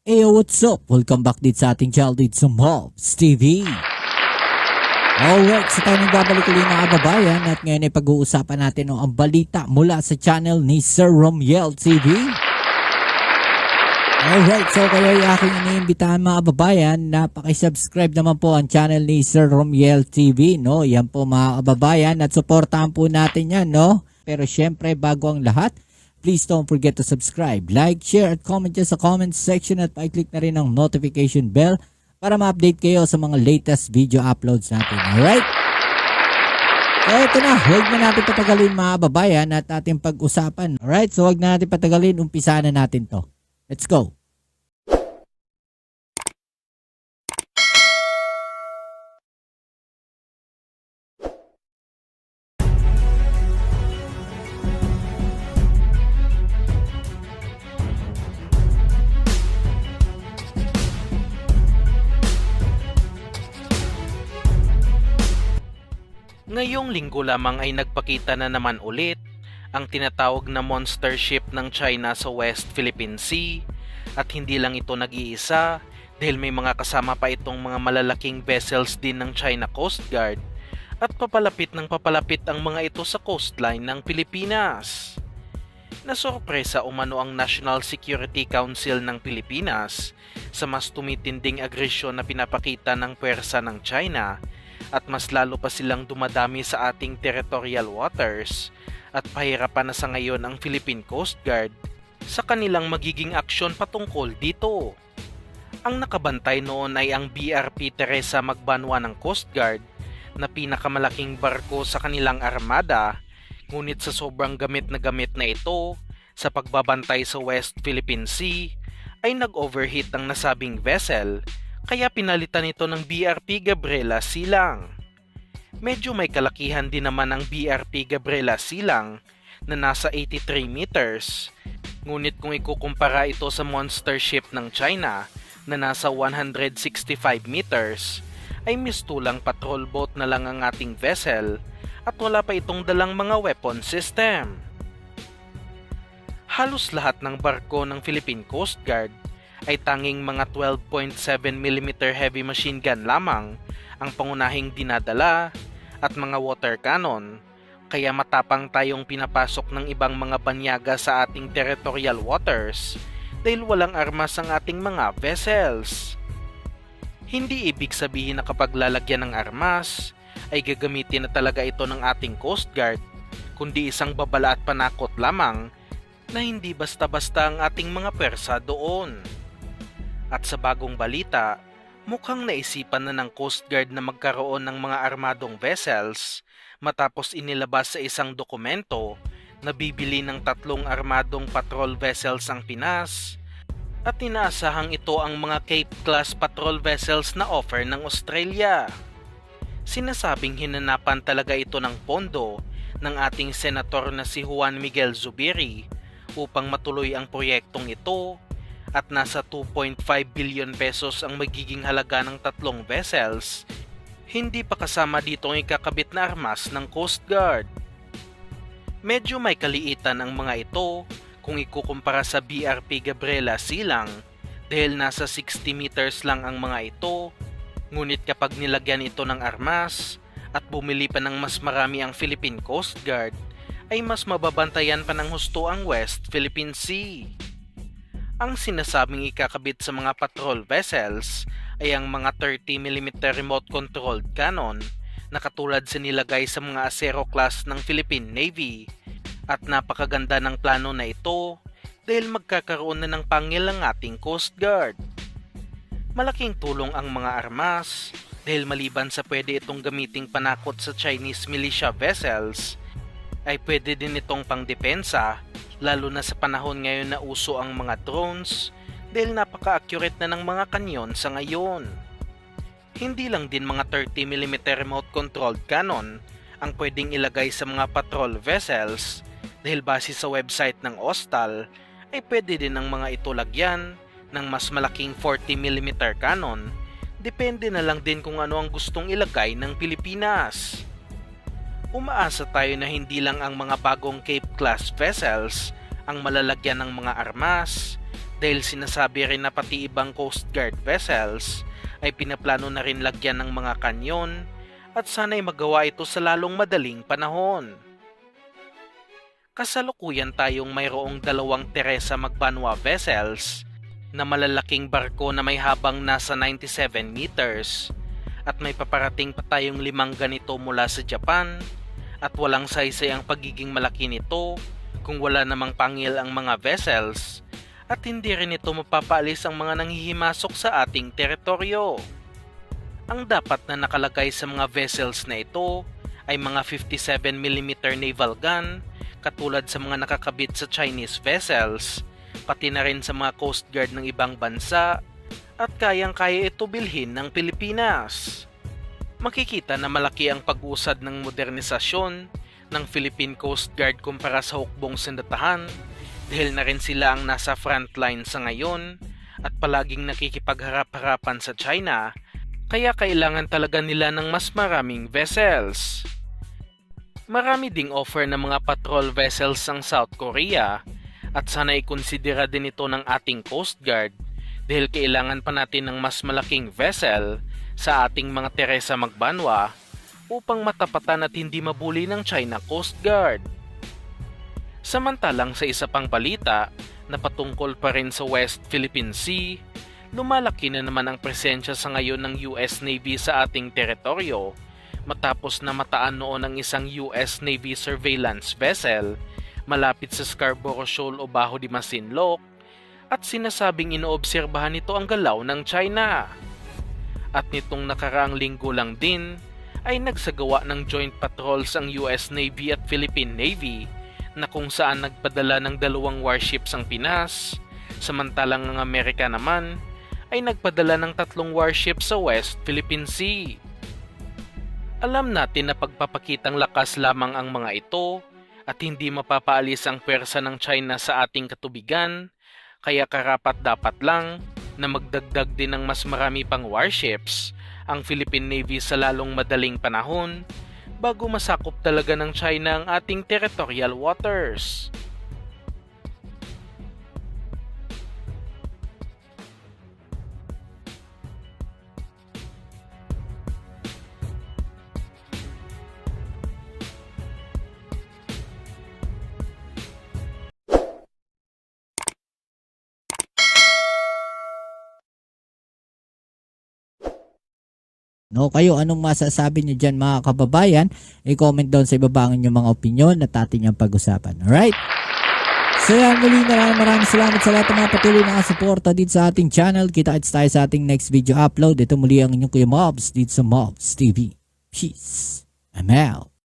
Hey, what's up? Welcome back din sa ating channel dito sa Mobs TV. Alright, so tayo nagbabalik ulit mga kababayan at ngayon ay pag-uusapan natin ang balita mula sa channel ni Sir Romiel TV. Alright, so kayo ay aking iniimbitahan mga kababayan na pakisubscribe naman po ang channel ni Sir Romiel TV, no? Yan po mga kababayan at supportahan po natin yan, no? Pero syempre bago ang lahat, please don't forget to subscribe, like, share at comment dyan sa comment section at pa-click na rin ang notification bell para ma-update kayo sa mga latest video uploads natin. Alright? So ito na, huwag na natin patagalin mga kababayan at ating pag-usapan. Alright? So huwag na natin patagalin, umpisa na natin to. Let's go! Ngayong linggo lamang ay nagpakita na naman ulit ang tinatawag na monster ship ng China sa West Philippine Sea at hindi lang ito nag-iisa dahil may mga kasama pa itong mga malalaking vessels din ng China Coast Guard at papalapit ang mga ito sa coastline ng Pilipinas. Nasorpresa umano ang National Security Council ng Pilipinas sa mas tumitinding agresyon na pinapakita ng puwersa ng China at mas lalo pa silang dumadami sa ating territorial waters at pahirapan na sa ngayon ang Philippine Coast Guard sa kanilang magiging aksyon patungkol dito. Ang nakabantay noon ay ang BRP Teresa Magbanwa ng Coast Guard na pinakamalaking barko sa kanilang armada, ngunit sa sobrang gamit na ito sa pagbabantay sa West Philippine Sea ay nag-overheat ang nasabing vessel kaya pinalitan ito ng BRP Gabriela Silang. Medyo may kalakihan din naman ang BRP Gabriela Silang na nasa 83 meters. Ngunit kung ikukumpara ito sa monster ship ng China na nasa 165 meters, ay mistulang patrol boat na lang ang ating vessel at wala pa itong dalang mga weapon system. Halos lahat ng barko ng Philippine Coast Guard ay tanging mga 12.7mm heavy machine gun lamang ang pangunahing dinadala at mga water cannon, kaya matapang tayong pinapasok ng ibang mga banyaga sa ating territorial waters dahil walang armas ang ating mga vessels. Hindi ibig sabihin na kapag lalagyan ng armas ay gagamitin na talaga ito ng ating Coast Guard, kundi isang babala at panakot lamang na hindi basta-basta ang ating mga pwersa doon. At sa bagong balita, mukhang naisipan na ng Coast Guard na magkaroon ng mga armadong vessels matapos inilabas sa isang dokumento na bibili ng 3 armadong patrol vessels ang Pinas at inaasahang ito ang mga Cape-class patrol vessels na offer ng Australia. Sinasabing hinanapan talaga ito ng pondo ng ating senator na si Juan Miguel Zubiri upang matuloy ang proyektong ito at nasa 2.5 billion pesos ang magiging halaga ng 3 vessels. Hindi pa kasama dito ang ikakabit na armas ng Coast Guard. Medyo may kaliitan ang mga ito kung ikukumpara sa BRP Gabriela Silang dahil nasa 60 meters lang ang mga ito, ngunit kapag nilagyan ito ng armas at bumili pa ng mas marami ang Philippine Coast Guard ay mas mababantayan pa ng husto ang West Philippine Sea. Ang sinasabing ikakabit sa mga patrol vessels ay ang mga 30mm remote controlled cannon na katulad sa nilagay sa mga Acero class ng Philippine Navy at napakaganda ng plano na ito dahil magkakaroon na ng pangil ang ating Coast Guard. Malaking tulong ang mga armas dahil maliban sa pwede itong gamiting panakot sa Chinese militia vessels ay pwede din itong pangdepensa lalo na sa panahon ngayon na uso ang mga drones dahil napaka-accurate na ng mga kanyon sa ngayon. Hindi lang din mga 30mm remote controlled cannon ang pwedeng ilagay sa mga patrol vessels dahil base sa website ng Ostal ay pwede din ang mga ito lagyan ng mas malaking 40mm cannon, depende na lang din kung ano ang gustong ilagay ng Pilipinas. Umaasa tayo na hindi lang ang mga bagong Cape-class vessels ang malalagyan ng mga armas dahil sinasabi rin na pati ibang Coast Guard vessels ay pinaplano na rin lagyan ng mga kanyon at sana'y magawa ito sa lalong madaling panahon. Kasalukuyan tayong mayroong 2 Teresa Magbanwa vessels na malalaking barko na may habang nasa 97 meters at may paparating pa tayong 5 ganito mula sa Japan at walang saysay ang pagiging malaki nito kung wala namang pangil ang mga vessels at hindi rin ito mapapaalis ang mga nanghihimasok sa ating teritoryo. Ang dapat na nakalagay sa mga vessels na ito ay mga 57mm naval gun katulad sa mga nakakabit sa Chinese vessels, pati na rin sa mga Coast Guard ng ibang bansa at kayang-kaya ito bilhin ng Pilipinas. Makikita na malaki ang pag-usad ng modernisasyon ng Philippine Coast Guard kumpara sa hukbong sandatahan dahil na rin sila ang nasa frontline sa ngayon at palaging nakikipagharap-harapan sa China, kaya kailangan talaga nila ng mas maraming vessels. Marami ding offer ng mga patrol vessels ang South Korea at sana ikonsidera din ito ng ating Coast Guard dahil kailangan pa natin ng mas malaking vessel sa ating mga Teresa Magbanwa upang matapatan at hindi mabuli ng China Coast Guard. Samantalang sa isa pang balita na patungkol pa rin sa West Philippine Sea, lumalaki na naman ang presensya sa ngayon ng US Navy sa ating teritoryo matapos na mataan noon ang isang US Navy surveillance vessel malapit sa Scarborough Shoal o Bajo de Masinloc at sinasabing inoobserbahan nito ang galaw ng China. At nitong nakaraang linggo lang din ay nagsagawa ng joint patrols ang US Navy at Philippine Navy na kung saan nagpadala ng 2 warships ang Pinas, samantalang ang Amerika naman ay nagpadala ng 3 warships sa West Philippine Sea. Alam natin na pagpapakitang lakas lamang ang mga ito at hindi mapapaalis ang pwersa ng China sa ating katubigan, kaya karapat-dapat lang na magdagdag din ng mas marami pang warships ang Philippine Navy sa lalong madaling panahon bago masakop talaga ng China ang ating territorial waters. No, kayo anong masasabi niyo diyan mga kababayan? I-comment down sa ibaba ang inyong mga opinion at ating ang pag-usapan. Alright? So yan, muli maraming salamat sa lahat ng mga patuloy na suporta dito sa ating channel. Kita-kits tayo sa ating next video upload. Ito muli ang inyong Kuya Mobs dito sa Mobs TV. Peace. I'm out.